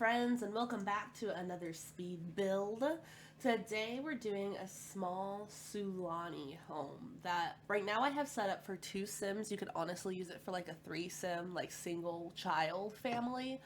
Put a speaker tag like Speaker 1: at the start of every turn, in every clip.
Speaker 1: friends, and welcome back to another speed build. Today we're doing a small Sulani home that right now I have set up for 2 sims. You could honestly use it for like a 3 sim, like single child family,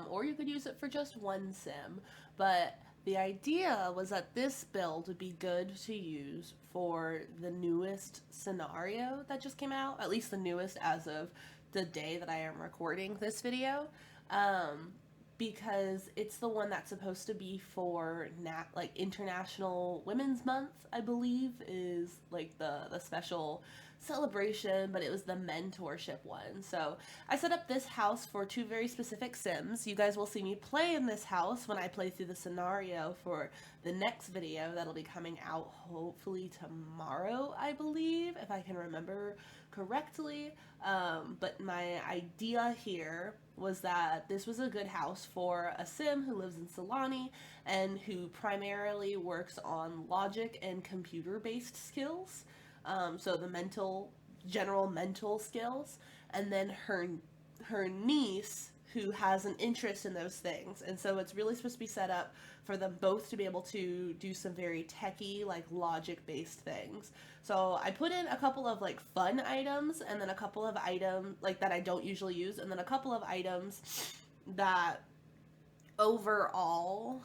Speaker 1: or you could use it for just 1 sim. But the idea was that this build would be good to use for the newest scenario that just came out, at least the newest as of the day that I am recording this video. Um, because it's the one that's supposed to be for like International Women's Month, I believe, is like the special celebration, but it was the mentorship one. So I set up this house for 2 very specific sims. You guys will see me play in this house when I play through the scenario for the next video that'll be coming out hopefully tomorrow, I believe, if I can remember correctly. But my idea here was that this was a good house for a sim who lives in Sulani and who primarily works on logic and computer based skills. So the general mental skills, and then her niece who has an interest in those things. And so it's really supposed to be set up for them both to be able to do some very techy, like logic based things. So I put in a couple of like fun items, and then a couple of items like that I don't usually use, and then a couple of items that overall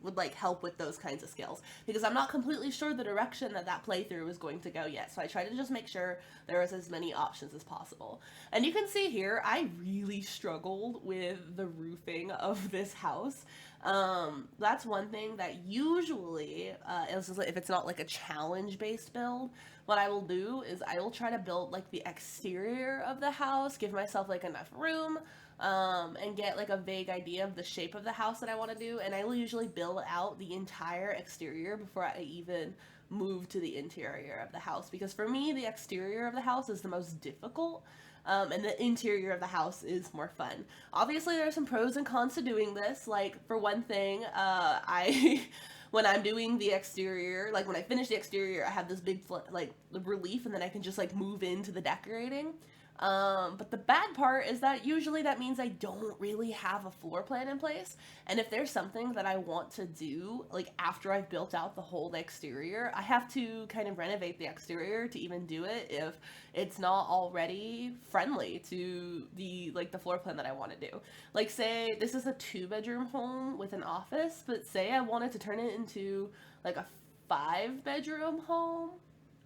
Speaker 1: would like help with those kinds of skills, because I'm not completely sure the direction that playthrough is going to go yet. So I try to just make sure there is as many options as possible. And you can see here, I really struggled with the roofing of this house. That's one thing that usually, if it's not like a challenge based build, what I will do is I will try to build like the exterior of the house, give myself like enough room, and get like a vague idea of the shape of the house that I want to do. And I will usually build out the entire exterior before I even move to the interior of the house, because for me, the exterior of the house is the most difficult. And the interior of the house is more fun. Obviously, there are some pros and cons to doing this. Like, for one thing, I when I'm doing the exterior, like when I finish the exterior, I have this big like relief, and then I can just like move into the decorating. But the bad part is that usually that means I don't really have a floor plan in place. And if there's something that I want to do, like after I've built out the whole exterior, I have to kind of renovate the exterior to even do it if it's not already friendly to the floor plan that I want to do. Like, say this is a 2 bedroom home with an office, but say I wanted to turn it into like a 5 bedroom home,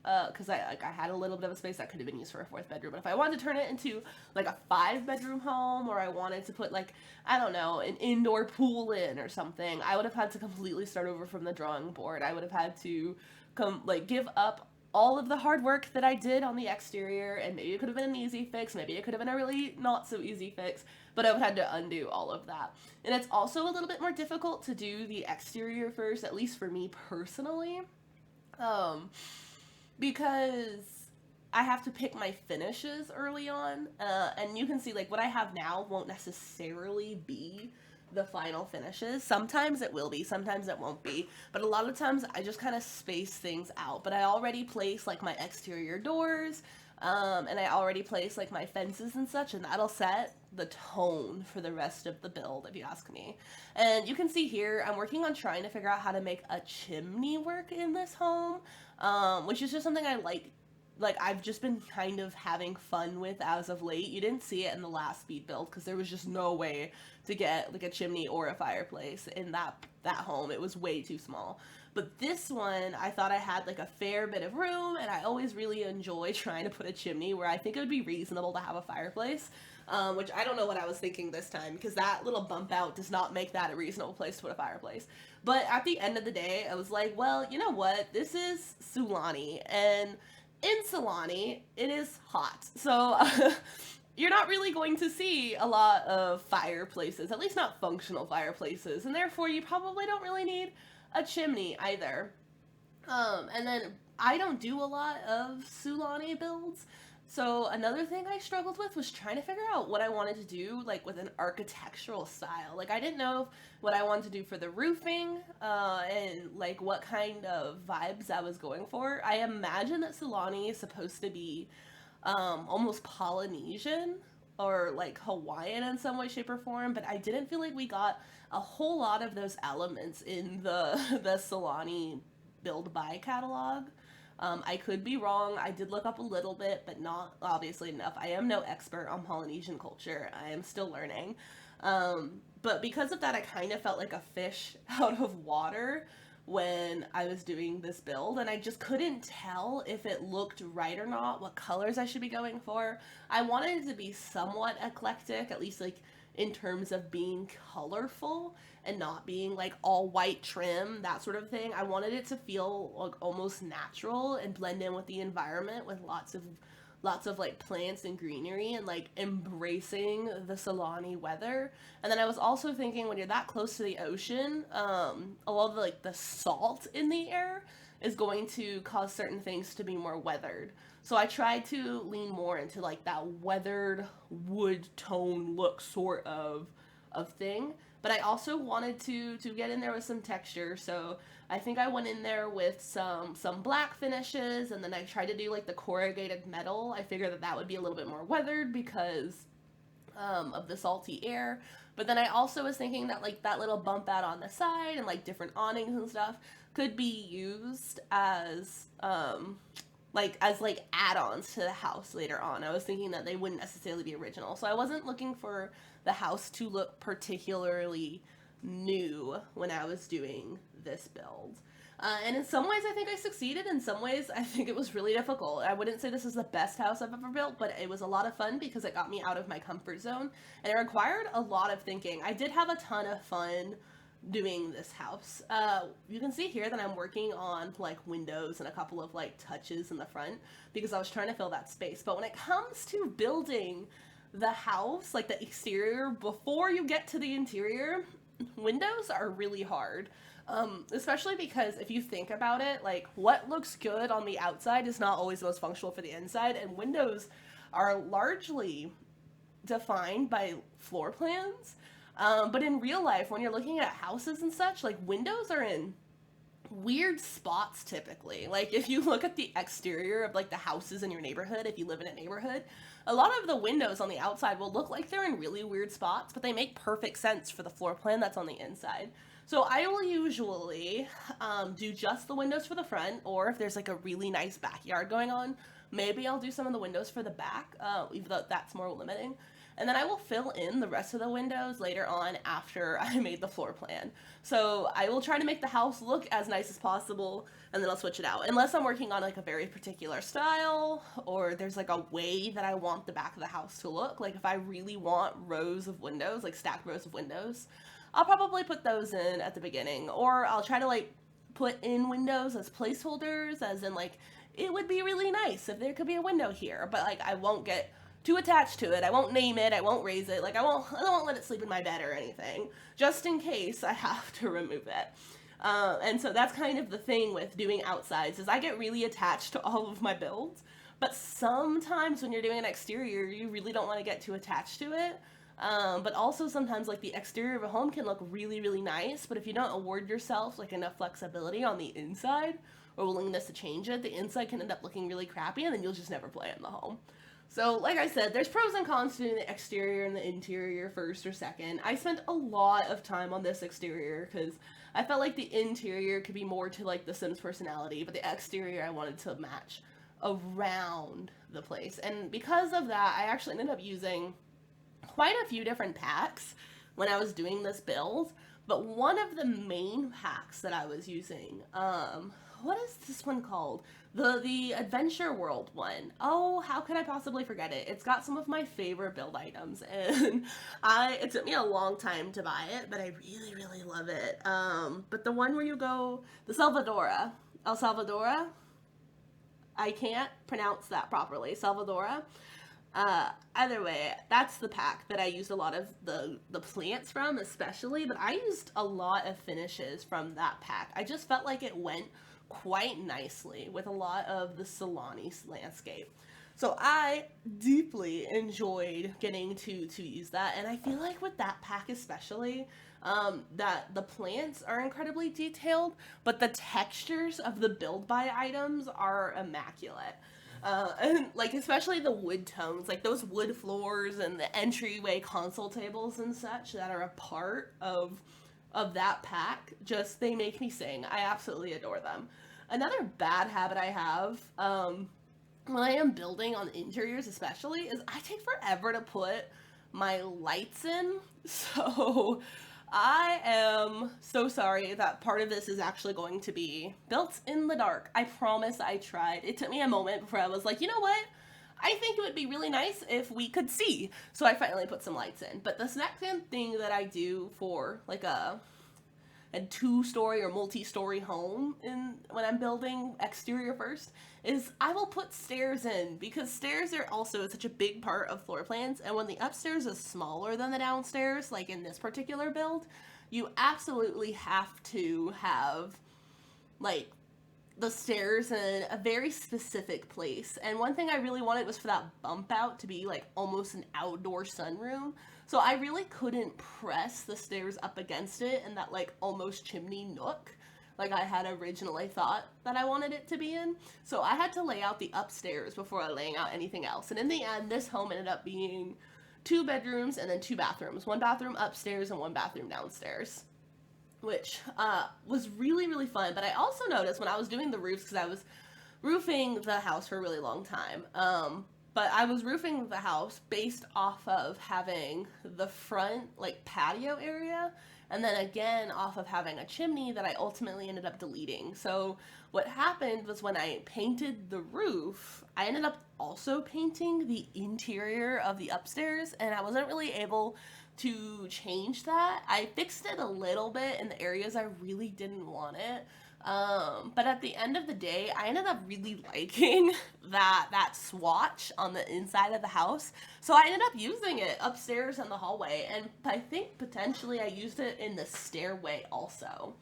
Speaker 1: because I had a little bit of a space that could have been used for a 4th bedroom. But if I wanted to turn it into like a 5 bedroom home, or I wanted to put like, I don't know, an indoor pool in or something, I would have had to completely start over from the drawing board. I would have had to give up all of the hard work that I did on the exterior, and maybe it could have been an easy fix, maybe it could have been a really not so easy fix, but I would have had to undo all of that. And it's also a little bit more difficult to do the exterior first, at least for me personally. Um, because I have to pick my finishes early on, and you can see like what I have now won't necessarily be the final finishes. Sometimes it will be, sometimes it won't be, but a lot of times I just kind of space things out. But I already place like my exterior doors, and I already place like my fences and such, and that'll set the tone for the rest of the build, if you ask me. And you can see here, I'm working on trying to figure out how to make a chimney work in this home, which is just something I like I've just been kind of having fun with as of late. You didn't see it in the last speed build because there was just no way to get like a chimney or a fireplace in that home. It was way too small. But this one, I thought I had like a fair bit of room, and I always really enjoy trying to put a chimney where I think it would be reasonable to have a fireplace. Which I don't know what I was thinking this time, because that little bump out does not make that a reasonable place to put a fireplace. But at the end of the day, I was like, well, you know what? This is Sulani, and in Sulani, it is hot. So you're not really going to see a lot of fireplaces, at least not functional fireplaces, and therefore you probably don't really need a chimney either. And then I don't do a lot of Sulani builds. So another thing I struggled with was trying to figure out what I wanted to do, like with an architectural style. Like, I didn't know what I wanted to do for the roofing, and like what kind of vibes I was going for. I imagine that Sulani is supposed to be almost Polynesian, or like Hawaiian in some way, shape, or form, but I didn't feel like we got a whole lot of those elements in the the Sulani Build By catalog. I could be wrong. I did look up a little bit, but not obviously enough. I am no expert on Polynesian culture. I am still learning. But because of that, I kind of felt like a fish out of water when I was doing this build, and I just couldn't tell if it looked right or not, what colors I should be going for. I wanted it to be somewhat eclectic, at least like in terms of being colorful and not being like all white trim, that sort of thing. I wanted it to feel like almost natural and blend in with the environment with lots of like plants and greenery and like embracing the Sulani weather. And then I was also thinking when you're that close to the ocean, a lot of like the salt in the air is going to cause certain things to be more weathered. So I tried to lean more into like that weathered wood tone look sort of thing. But I also wanted to get in there with some texture. So I think I went in there with some black finishes, and then I tried to do like the corrugated metal. I figured that that would be a little bit more weathered because of the salty air. But then I also was thinking that like that little bump out on the side and like different awnings and stuff could be used as like add-ons to the house later on. I was thinking that they wouldn't necessarily be original. So I wasn't looking for the house to look particularly new when I was doing this build. And in some ways I think I succeeded. In some ways I think it was really difficult. I wouldn't say this is the best house I've ever built, but it was a lot of fun because it got me out of my comfort zone and it required a lot of thinking. I did have a ton of fun doing this house. You can see here that I'm working on like windows and a couple of like touches in the front because I was trying to fill that space. But when it comes to building the house, like the exterior, before you get to the interior, windows are really hard. Especially because if you think about it, like what looks good on the outside is not always the most functional for the inside, and windows are largely defined by floor plans. But in real life, when you're looking at houses and such, like windows are in weird spots typically. Like if you look at the exterior of like the houses in your neighborhood, if you live in a neighborhood, a lot of the windows on the outside will look like they're in really weird spots, but they make perfect sense for the floor plan that's on the inside. So I will usually do just the windows for the front, or if there's like a really nice backyard going on, maybe I'll do some of the windows for the back, even though that's more limiting. And then I will fill in the rest of the windows later on after I made the floor plan. So I will try to make the house look as nice as possible, and then I'll switch it out. Unless I'm working on like a very particular style, or there's like a way that I want the back of the house to look. Like if I really want rows of windows, like stacked rows of windows, I'll probably put those in at the beginning. Or I'll try to like put in windows as placeholders, as in like, it would be really nice if there could be a window here, but like I won't get too attached to it. I won't name it. I won't raise it. Like I won't let it sleep in my bed or anything, just in case I have to remove it. And so that's kind of the thing with doing outsides, is I get really attached to all of my builds, but sometimes when you're doing an exterior, you really don't want to get too attached to it. But also sometimes like the exterior of a home can look really, really nice, but if you don't award yourself like enough flexibility on the inside or willingness to change it, the inside can end up looking really crappy, and then you'll just never play in the home. So, like I said, there's pros and cons to doing the exterior and the interior first or second. I spent a lot of time on this exterior because I felt like the interior could be more to like the Sims personality, but the exterior I wanted to match around the place. And because of that, I actually ended up using quite a few different packs when I was doing this build. But one of the main packs that I was using, what is this one called? The Adventure World one. Oh, how could I possibly forget it? It's got some of my favorite build items, and it took me a long time to buy it, but I really, really love it. But the one where you go, the Salvadora, El Salvadora, I can't pronounce that properly, Salvadora. Either way, that's the pack that I used a lot of the plants from, especially, but I used a lot of finishes from that pack. I just felt like it went quite nicely with a lot of the Sulani landscape. So I deeply enjoyed getting to use that, and I feel like with that pack especially, that the plants are incredibly detailed, but the textures of the build by items are immaculate. And like especially the wood tones, like those wood floors and the entryway console tables and such that are a part of that pack, just they make me sing. I absolutely adore them. Another bad habit I have, when I am building on interiors especially, is I take forever to put my lights in. So I am so sorry that part of this is actually going to be built in the dark. I promise I tried. It took me a moment before I was like, you know what? I think it would be really nice if we could see. So I finally put some lights in. But the second thing that I do for like a two-story or multi-story home in when I'm building exterior first is I will put stairs in, because stairs are also such a big part of floor plans, and when the upstairs is smaller than the downstairs, like in this particular build, you absolutely have to have like the stairs in a very specific place. And one thing I really wanted was for that bump out to be like almost an outdoor sunroom. So I really couldn't press the stairs up against it in that like almost chimney nook like I had originally thought that I wanted it to be in. So I had to lay out the upstairs before laying out anything else. And in the end, this home ended up being 2 bedrooms and then 2 bathrooms. 1 bathroom upstairs and 1 bathroom downstairs, which was really, really fun. But I also noticed when I was doing the roofs, because I was roofing the house for a really long time, but I was roofing the house based off of having the front, like, patio area, and then again off of having a chimney that I ultimately ended up deleting. So what happened was when I painted the roof, I ended up also painting the interior of the upstairs, and I wasn't really able to change that. I fixed it a little bit in the areas I really didn't want it. But at the end of the day, I ended up really liking that swatch on the inside of the house. So I ended up using it upstairs in the hallway, and I think potentially I used it in the stairway also.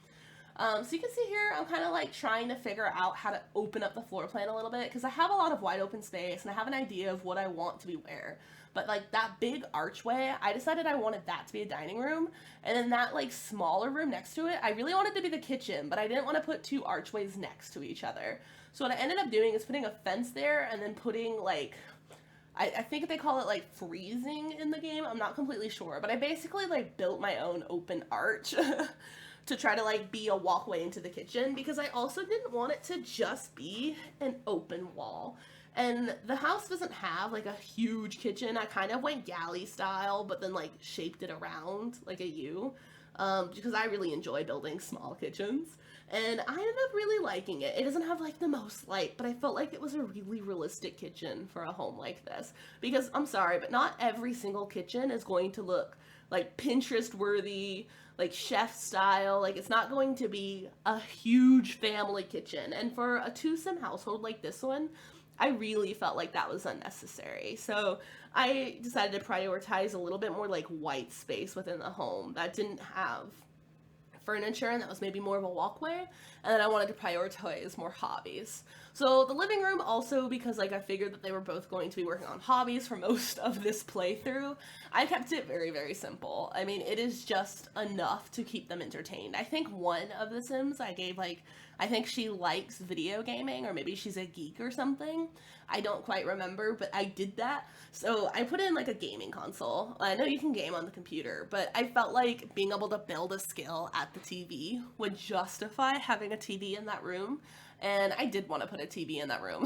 Speaker 1: So you can see here, I'm kind of like trying to figure out how to open up the floor plan a little bit, because I have a lot of wide open space and I have an idea of what I want to be where. But like that big archway, I decided I wanted that to be a dining room. And then that like smaller room next to it, I really wanted to be the kitchen, but I didn't want to put 2 archways next to each other. So what I ended up doing is putting a fence there and then putting like, I think they call it like freezing in the game. I'm not completely sure, but I basically like built my own open arch to try to like be a walkway into the kitchen, because I also didn't want it to just be an open wall. And the house doesn't have like a huge kitchen. I kind of went galley style, but then like shaped it around like a U, because I really enjoy building small kitchens. And I ended up really liking it. It doesn't have like the most light, but I felt like it was a really realistic kitchen for a home like this. Because I'm sorry, but not every single kitchen is going to look like Pinterest worthy, like chef style. Like it's not going to be a huge family kitchen. And for a 2-sim household like this one, I really felt like that was unnecessary. So I decided to prioritize a little bit more like white space within the home that didn't have furniture and that was maybe more of a walkway. And then I wanted to prioritize more hobbies. So the living room also, because like I figured that they were both going to be working on hobbies for most of this playthrough, I kept it very, very simple. I mean, it is just enough to keep them entertained. I think one of the Sims I gave like, I think she likes video gaming, or maybe she's a geek or something. I don't quite remember, but I did that. So I put in like a gaming console. I know you can game on the computer, but I felt like being able to build a skill at the TV would justify having a TV in that room. And I did want to put a TV in that room.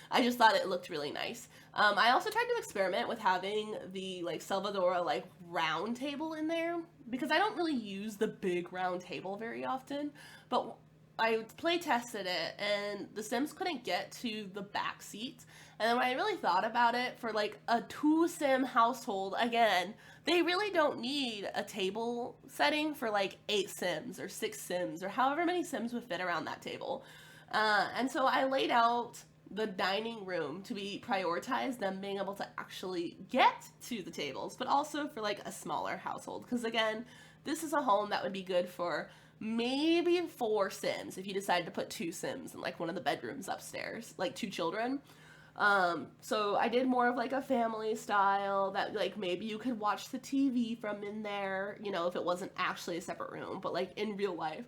Speaker 1: I just thought it looked really nice. I also tried to experiment with having the like Salvadora like round table in there, because I don't really use the big round table very often, but I play tested it and the Sims couldn't get to the back seats. And then when I really thought about it, for like a 2-sim household, again, they really don't need a table setting for like 8 Sims or 6 Sims or however many Sims would fit around that table. And so I laid out the dining room to be prioritized, them being able to actually get to the tables, but also for like a smaller household. Because again, this is a home that would be good for maybe 4 Sims if you decided to put 2 Sims in like one of the bedrooms upstairs, like 2 children. So I did more of like a family style that like maybe you could watch the TV from in there, you know, if it wasn't actually a separate room, but like in real life.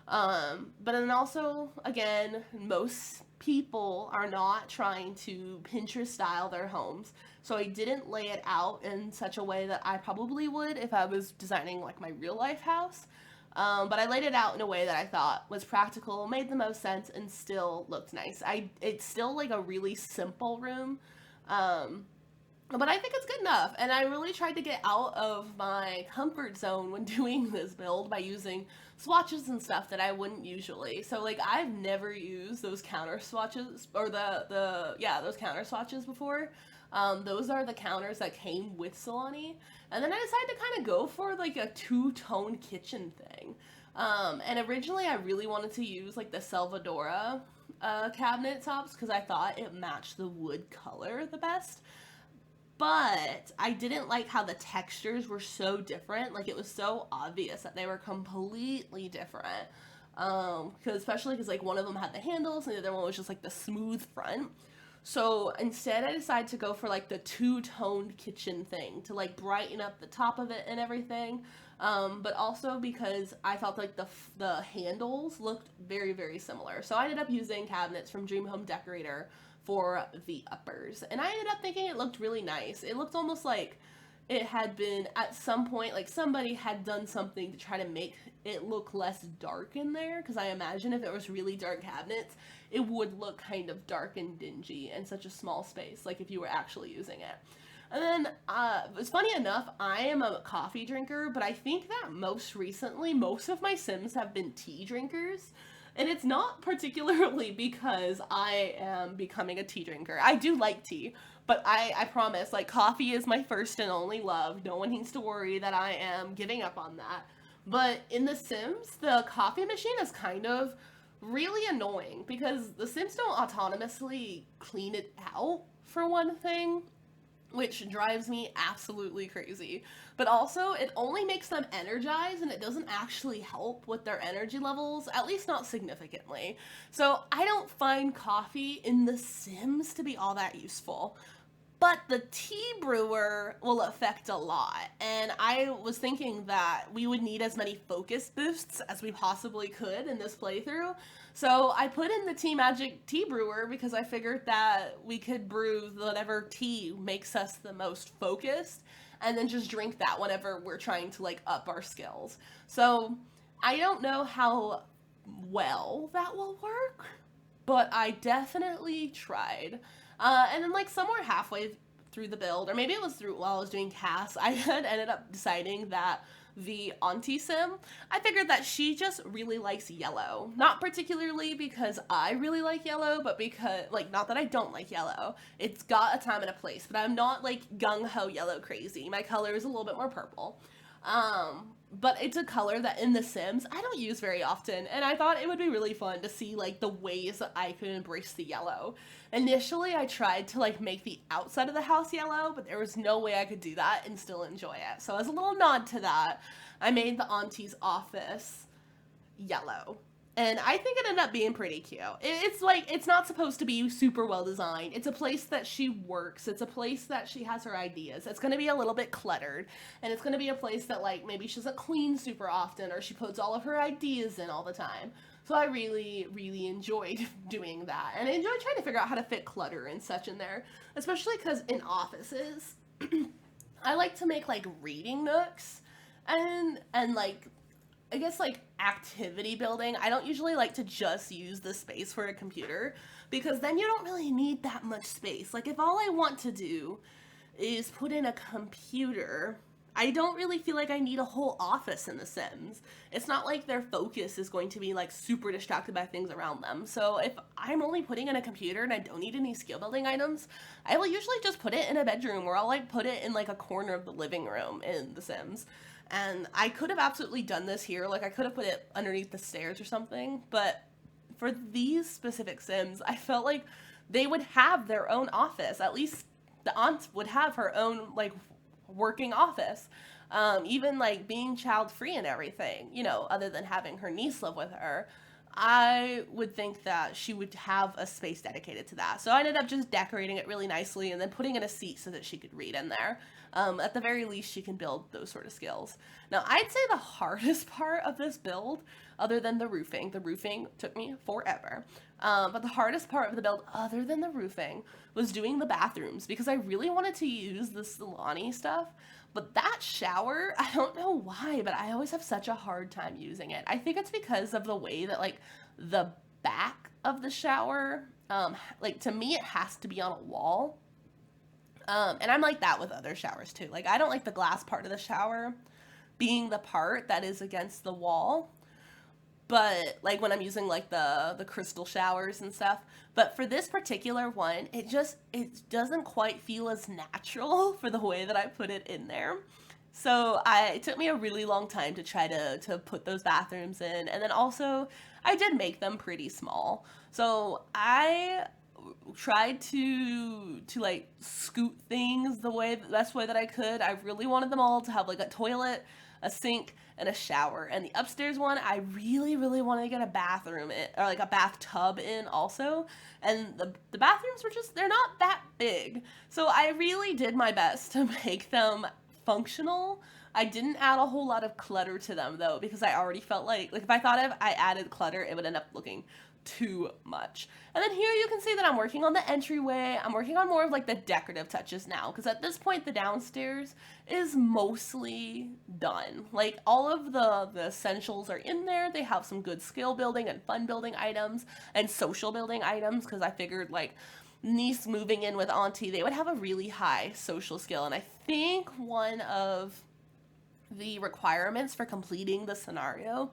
Speaker 1: But then also, again, most people are not trying to Pinterest style their homes. So I didn't lay it out in such a way that I probably would if I was designing like my real life house. But I laid it out in a way that I thought was practical, made the most sense, and still looked nice. It's still like a really simple room. Um, but I think it's good enough. And I really tried to get out of my comfort zone when doing this build by using swatches and stuff that I wouldn't usually. So like I've never used those counter swatches or those counter swatches before. Those are the counters that came with Sulani. And then I decided to kind of go for like a two-tone kitchen thing. And originally I really wanted to use like the Salvadora cabinet tops because I thought it matched the wood color the best. But I didn't like how the textures were so different. Like it was so obvious that they were completely different. Because especially because like one of them had the handles and the other one was just like the smooth front. So instead, I decided to go for like the two-toned kitchen thing to like brighten up the top of it and everything. But also because I felt like the handles looked very, very similar. So I ended up using cabinets from Dream Home Decorator for the uppers. And I ended up thinking it looked really nice. It looked almost like it had been at some point, like somebody had done something to try to make it look less dark in there. Because I imagine if it was really dark cabinets, it would look kind of dark and dingy in such a small space, like if you were actually using it. And then, it's funny enough, I am a coffee drinker, but I think that most recently, most of my Sims have been tea drinkers. And it's not particularly because I am becoming a tea drinker. I do like tea, but I promise, like, coffee is my first and only love. No one needs to worry that I am giving up on that. But in The Sims, the coffee machine is kind of really annoying because the Sims don't autonomously clean it out, for one thing, which drives me absolutely crazy. But also, it only makes them energized and it doesn't actually help with their energy levels, at least not significantly. So I don't find coffee in The Sims to be all that useful. But the tea brewer will affect a lot. And I was thinking that we would need as many focus boosts as we possibly could in this playthrough. So I put in the Tea Magic tea brewer because I figured that we could brew whatever tea makes us the most focused and then just drink that whenever we're trying to like up our skills. So I don't know how well that will work, but I definitely tried. And then like somewhere halfway through the build, or maybe it was through while I was doing Cass, I had ended up deciding that the Auntie Sim, I figured that she just really likes yellow. Not particularly because I really like yellow, but because, like, not that I don't like yellow. It's got a time and a place, but I'm not like gung-ho yellow crazy. My color is a little bit more purple. But it's a color that in The Sims I don't use very often, and I thought it would be really fun to see like the ways that I could embrace the yellow. Initially, I tried to like make the outside of the house yellow, but there was no way I could do that and still enjoy it. So as a little nod to that, I made the auntie's office yellow. And I think it ended up being pretty cute. It's like, it's not supposed to be super well designed. It's a place that she works. It's a place that she has her ideas. It's going to be a little bit cluttered. And it's going to be a place that, like, maybe she doesn't clean super often or she puts all of her ideas in all the time. So I really, really enjoyed doing that. And I enjoyed trying to figure out how to fit clutter and such in there. Especially because in offices, I like to make, like, reading nooks. And like, I guess like activity building, I don't usually like to just use the space for a computer because then you don't really need that much space. Like if all I want to do is put in a computer, I don't really feel like I need a whole office in The Sims. It's not like their focus is going to be like super distracted by things around them. So if I'm only putting in a computer and I don't need any skill building items, I will usually just put it in a bedroom or I'll like put it in like a corner of the living room in The Sims. And I could have absolutely done this here. Like, I could have put it underneath the stairs or something. But for these specific Sims, I felt like they would have their own office. At least the aunt would have her own, like, working office. Even, like, being child-free and everything, you know, other than having her niece live with her. I would think that she would have a space dedicated to that. So I ended up just decorating it really nicely and then putting in a seat so that she could read in there. At the very least, she can build those sort of skills. Now, I'd say the hardest part of this build other than the roofing. The roofing took me forever. But the hardest part of the build, other than the roofing, was doing the bathrooms because I really wanted to use the Sulani stuff. But that shower, I don't know why, but I always have such a hard time using it. I think it's because of the way that like the back of the shower, like to me, it has to be on a wall. And I'm like that with other showers too. Like I don't like the glass part of the shower being the part that is against the wall. But like when I'm using like the crystal showers and stuff. But for this particular one, it doesn't quite feel as natural for the way that I put it in there. So it took me a really long time to try to put those bathrooms in, and then also I did make them pretty small. So I tried to like scoot things the best way that I could. I really wanted them all to have like a toilet, a sink, and a shower. And the upstairs one, I really wanted to get a bathroom in, or like a bathtub in also. And the bathrooms were just, they're not that big. So I really did my best to make them functional. I didn't add a whole lot of clutter to them though, because I already felt like if I thought if I added clutter, it would end up looking too much. And then here you can see that I'm working on the entryway. I'm working on more of like the decorative touches now, because at this point the downstairs is mostly done. Like all of the essentials are in there. They have some good skill building and fun building items and social building items, because I figured like niece moving in with auntie, they would have a really high social skill. And I think one of the requirements for completing the scenario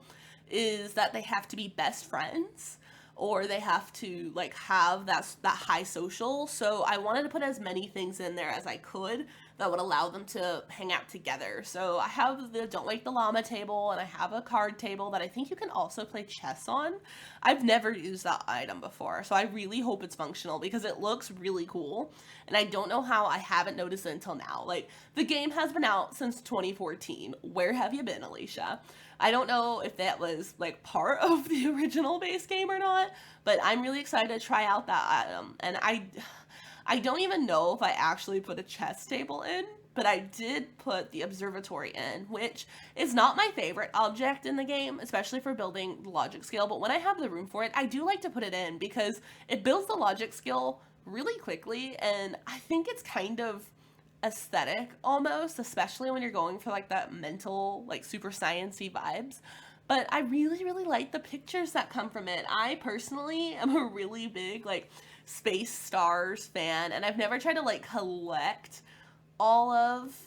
Speaker 1: is that they have to be best friends, or they have to like have that high social. So I wanted to put as many things in there as I could that would allow them to hang out together. So I have the Don't Wake the Llama table, and I have a card table that I think you can also play chess on. I've never used that item before, so I really hope it's functional because it looks really cool. And I don't know how I haven't noticed it until now. Like the game has been out since 2014. Where have you been, Alicia? I don't know if that was like part of the original base game or not, but I'm really excited to try out that item. And I don't even know if I actually put a chess table in, but I did put the observatory in, which is not my favorite object in the game, especially for building the logic skill. But when I have the room for it, I do like to put it in because it builds the logic skill really quickly, and I think it's kind of aesthetic almost, especially when you're going for like that mental, like super sciencey vibes. But I really like the pictures that come from it. I personally am a really big like space stars fan, and I've never tried to like collect all of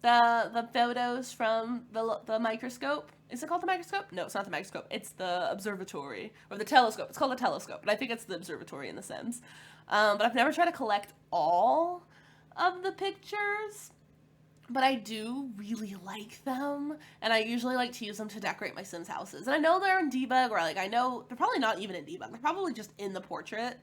Speaker 1: the photos from the microscope. Is it called the microscope? No, it's not the microscope. It's the observatory, or the telescope. It's called the telescope, but I think it's the observatory in The Sims. But I've never tried to collect all of the pictures, but I do really like them, and I usually like to use them to decorate my Sims houses. And I know they're in debug, or like I know they're probably not even in debug. They're probably just in the portrait.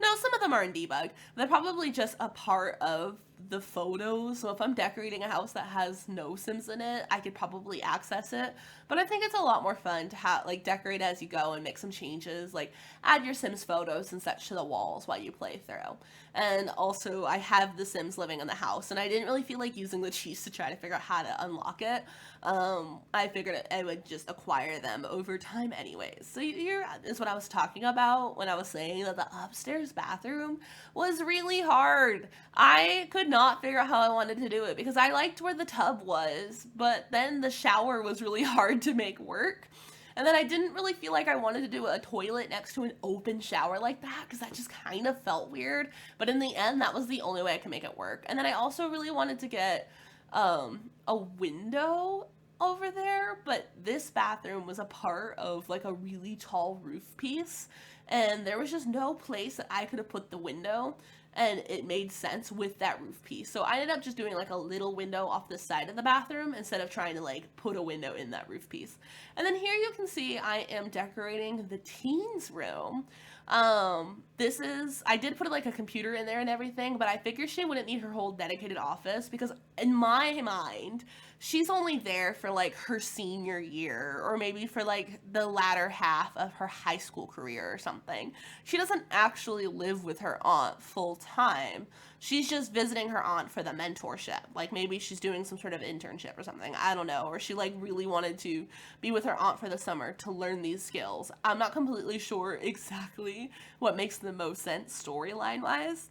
Speaker 1: No, some of them are in debug. They're probably just a part of the photos. So if I'm decorating a house that has no Sims in it, I could probably access it. But I think it's a lot more fun to have like decorate as you go and make some changes, like add your Sims photos and such to the walls while you play through. And also I have the Sims living in the house, and I didn't really feel like using the cheese to try to figure out how to unlock it. I figured I would just acquire them over time anyways. So here is what I was talking about when I was saying that the upstairs bathroom was really hard. I could not figure out how I wanted to do it because I liked where the tub was, but then the shower was really hard to make work. And then I didn't really feel like I wanted to do a toilet next to an open shower like that, because that just kind of felt weird. But in the end, that was the only way I could make it work. And then I also really wanted to get a window over there, but this bathroom was a part of like a really tall roof piece, and there was just no place that I could have put the window, and it made sense with that roof piece. So I ended up just doing like a little window off the side of the bathroom instead of trying to like put a window in that roof piece. And then here you can see I am decorating the teens room. I did put like a computer in there and everything, but I figured she wouldn't need her whole dedicated office because in my mind, she's only there for like her senior year, or maybe for like the latter half of her high school career or something. She doesn't actually live with her aunt full time. she's just visiting her aunt for the mentorship. Like maybe she's doing some sort of internship or something. I don't know. Or she like really wanted to be with her aunt for the summer to learn these skills. I'm not completely sure exactly what makes the most sense storyline wise.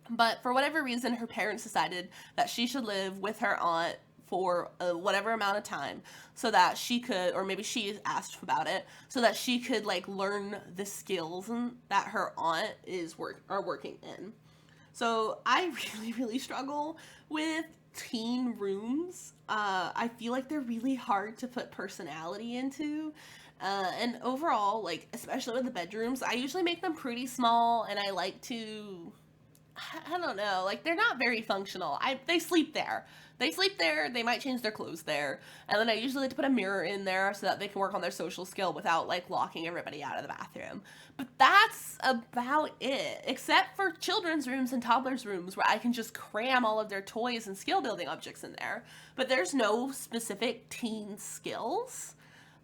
Speaker 1: But for whatever reason, her parents decided that she should live with her aunt for whatever amount of time so that she could, or maybe she asked about it, so that she could like learn the skills that her aunt are working in. So I really, really struggle with teen rooms. I feel like they're really hard to put personality into. And overall, like, especially with the bedrooms, I usually make them pretty small, and I like to, I don't know, like they're not very functional. They sleep there. They sleep there, they might change their clothes there. And then I usually like to put a mirror in there so that they can work on their social skill without like locking everybody out of the bathroom. But that's about it. Except for children's rooms and toddlers' rooms where I can just cram all of their toys and skill building objects in there. But there's no specific teen skills.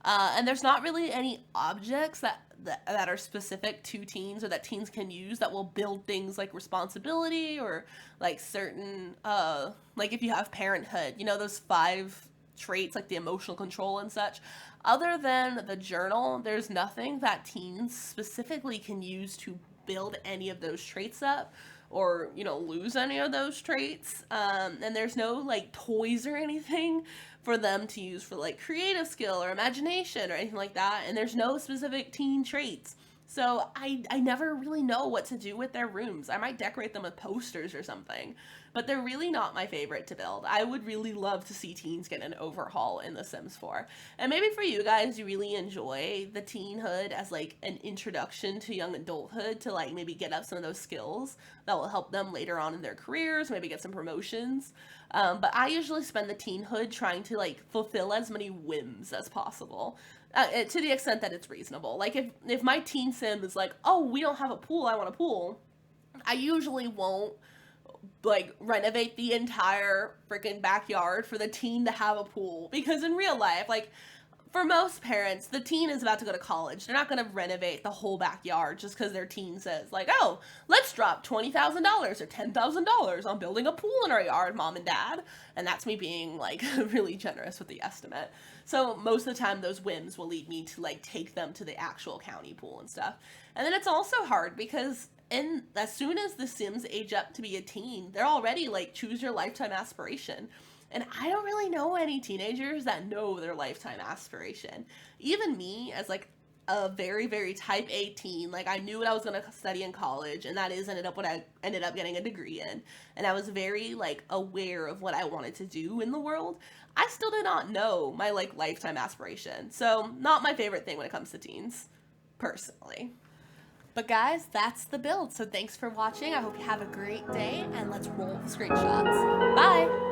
Speaker 1: And there's not really any objects that are specific to teens or that teens can use that will build things like responsibility or like certain, like if you have parenthood, you know, those 5 traits like the emotional control and such. Other than the journal, there's nothing that teens specifically can use to build any of those traits up or, you know, lose any of those traits. And there's no like toys or anything for them to use for like creative skill or imagination or anything like that. And there's no specific teen traits. So I never really know what to do with their rooms. I might decorate them with posters or something, but they're really not my favorite to build. I would really love to see teens get an overhaul in The Sims 4. And maybe for you guys, you really enjoy the teenhood as like an introduction to young adulthood to like maybe get up some of those skills that will help them later on in their careers, maybe get some promotions. But I usually spend the teenhood trying to like fulfill as many whims as possible. To the extent that it's reasonable. Like if my teen sim is like, oh, we don't have a pool, I want a pool, I usually won't like renovate the entire freaking backyard for the teen to have a pool, because in real life, like for most parents, the teen is about to go to college. They're not going to renovate the whole backyard just because their teen says like, oh, let's drop $20,000 or $10,000 on building a pool in our yard, mom and dad. And that's me being like really generous with the estimate. So most of the time those whims will lead me to like take them to the actual county pool and stuff. And then it's also hard because as soon as the Sims age up to be a teen, they're already like choose your lifetime aspiration. And I don't really know any teenagers that know their lifetime aspiration. Even me, as like a very, very type A teen, like I knew what I was going to study in college, and that is ended up what I ended up getting a degree in. And I was very like aware of what I wanted to do in the world. I still did not know my like lifetime aspiration. So not my favorite thing when it comes to teens, personally. But guys, that's the build. So thanks for watching. I hope you have a great day, and let's roll the screenshots. Bye!